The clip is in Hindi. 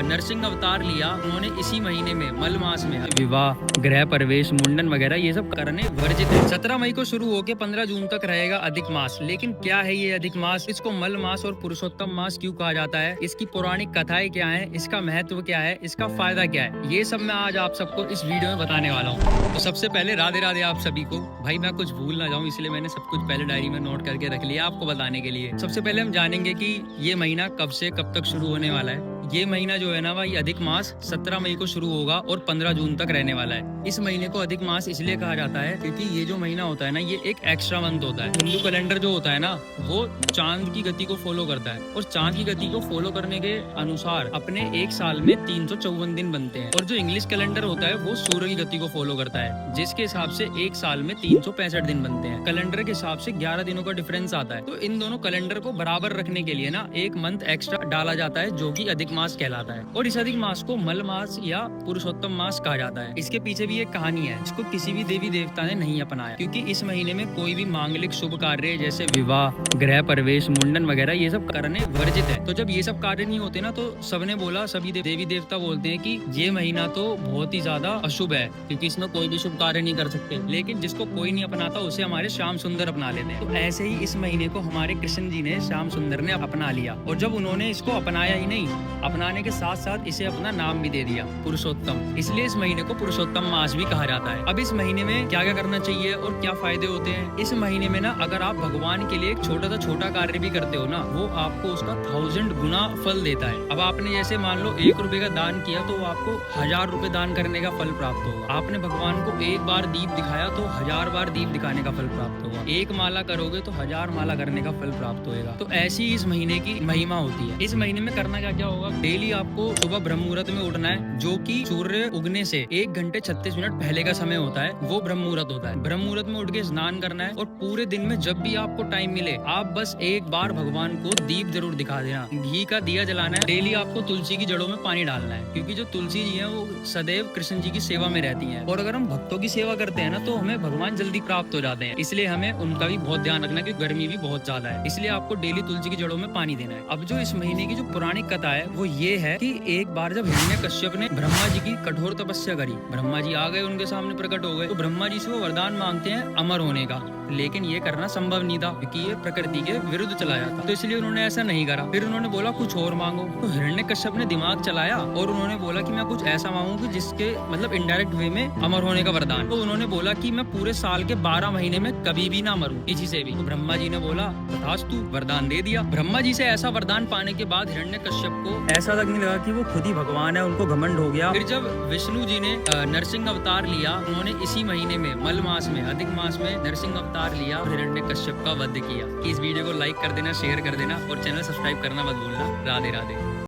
नरसिंह अवतार लिया उन्होंने इसी महीने में मल मास में विवाह, गृह प्रवेश, मुंडन वगैरह ये सब करने वर्जित है। 17 मई को शुरू होकर 15 जून तक रहेगा अधिक मास। लेकिन क्या है ये अधिक मास? इसको मल मास और पुरुषोत्तम मास क्यों कहा जाता है? इसकी पौराणिक कथाएं क्या है? इसका महत्व क्या है? इसका फायदा क्या है? ये सब मैं आज आप सबको इस वीडियो में बताने वाला हूँ। तो सबसे पहले राधे राधे आप सभी को। भाई मैं कुछ भूल ना जाऊँ इसलिए मैंने सब कुछ पहले डायरी में नोट करके रख लिया आपको बताने के लिए। सबसे पहले हम जानेंगे कि ये महीना कब से कब तक शुरू होने वाला है। ये महीना जो है ना भाई अधिक मास 17 मई को शुरू होगा और 15 जून तक रहने वाला है। इस महीने को अधिक मास इसलिए कहा जाता है क्योंकि ये जो महीना होता है ना ये एक एक्स्ट्रा मंथ होता है। हिंदू कैलेंडर जो होता है ना वो चांद की गति को फॉलो करता है और चांद की गति को फॉलो करने के अनुसार अपने एक साल में 354 दिन बनते हैं। और जो इंग्लिश कैलेंडर होता है वो सूर्य की गति को फॉलो करता है जिसके हिसाब से एक साल में 365 दिन बनते हैं। कैलेंडर के हिसाब से 11 दिनों का डिफरेंस आता है। तो इन दोनों कैलेंडर को बराबर रखने के लिए ना एक मंथ एक्स्ट्रा डाला जाता है जो कि अधिक मास कहलाता है। और इस अधिक मास को मल मास या पुरुषोत्तम मास कहा जाता है। इसके पीछे भी एक कहानी है। इसको किसी भी देवी देवता ने नहीं अपनाया क्योंकि इस महीने में कोई भी मांगलिक शुभ कार्य जैसे विवाह, गृह प्रवेश, मुंडन वगैरह ये सब करने वर्जित है। तो जब ये सब कार्य नहीं होते ना तो सबने बोला, सभी देवी देवता बोलते हैं कि ये महीना तो बहुत ही ज्यादा अशुभ है क्योंकि इसमें कोई भी शुभ कार्य नहीं कर सकते। लेकिन जिसको कोई नहीं अपनाता उसे हमारे श्याम सुंदर अपना लेते हैं। तो ऐसे ही इस महीने को हमारे कृष्ण जी ने, श्याम सुंदर ने अपना लिया। और जब उन्होंने इसको अपनाया ही नहीं, अपनाने के साथ साथ इसे अपना नाम भी दे दिया पुरुषोत्तम। इसलिए इस महीने को पुरुषोत्तम मास भी कहा जाता है। अब इस महीने में क्या क्या करना चाहिए और क्या फायदे होते हैं? इस महीने में ना अगर आप भगवान के लिए एक छोटा कार्य भी करते हो ना वो आपको उसका 1000 गुना फल देता है। अब आपने जैसे मान लो 1 रुपए का दान किया तो आपको 1000 रुपए दान करने का फल प्राप्त होगा। आपने भगवान को एक बार दीप दिखाया तो 1000 बार दीप दिखाने का फल प्राप्त होगा। एक माला करोगे तो 1000 माला करने का फल प्राप्त होगा। तो ऐसी इस महीने की महिमा होती है। इस महीने में करना क्या क्या होगा? डेली आपको सुबह ब्रह्म मुहूर्त में उठना है जो कि सूर्य उगने से 1 घंटे 36 मिनट पहले का समय होता है, वो ब्रह्म मुहूर्त होता है। ब्रह्म मुहूर्त में उठ के स्नान करना है और पूरे दिन में जब भी आपको टाइम मिले आप बस एक बार भगवान को दीप जरूर दिखा देना। घी का दिया जलाना है। डेली आपको तुलसी की जड़ों में पानी डालना है क्योंकि जो तुलसी जी है वो सदैव कृष्ण जी की सेवा में रहती है। और अगर हम भक्तों की सेवा करते हैं ना तो हमें भगवान जल्दी प्राप्त हो जाते हैं। इसलिए हमें उनका भी बहुत ध्यान रखना है क्योंकि गर्मी भी बहुत ज्यादा है। इसलिए आपको डेली तुलसी की जड़ों में पानी देना है। अब जो इस महीने की जो पौराणिक कथा है वो ये है कि एक बार जब हिरण्यकश्यप ने ब्रह्मा जी की कठोर तपस्या करी, ब्रह्मा जी आ गए, उनके सामने प्रकट हो गए, तो ब्रह्मा जी से वो वरदान मांगते हैं अमर होने का। लेकिन ये करना संभव नहीं था क्योंकि ये प्रकृति के विरुद्ध चला जाता, तो इसलिए उन्होंने ऐसा नहीं करा। फिर उन्होंने बोला कुछ और मांगो। तो हिरण्यकश्यप ने दिमाग चलाया और उन्होंने बोला कि मैं कुछ ऐसा मांगू कि जिसके मतलब इनडायरेक्ट वे में अमर होने का वरदान। तो उन्होंने बोला कि मैं पूरे साल के 12 महीने में कभी भी ना मरूं किसी से भी। तो ब्रह्मा जी ने बोला तथास्तु, वरदान दे दिया। ब्रह्मा जी से ऐसा वरदान पाने के बाद हिरण्यकश्यप को ऐसा लगने लगा कि वो खुद ही भगवान है, उनको घमंड हो गया। फिर जब विष्णु जी ने नरसिंह अवतार लिया, उन्होंने इसी महीने में मल मास में अधिक मास में नरसिंह अवतार लिया और हिरण्यकश्यप का वध किया। कि इस वीडियो को लाइक कर देना, शेयर कर देना और चैनल सब्सक्राइब करना मत भूलना। राधे राधे।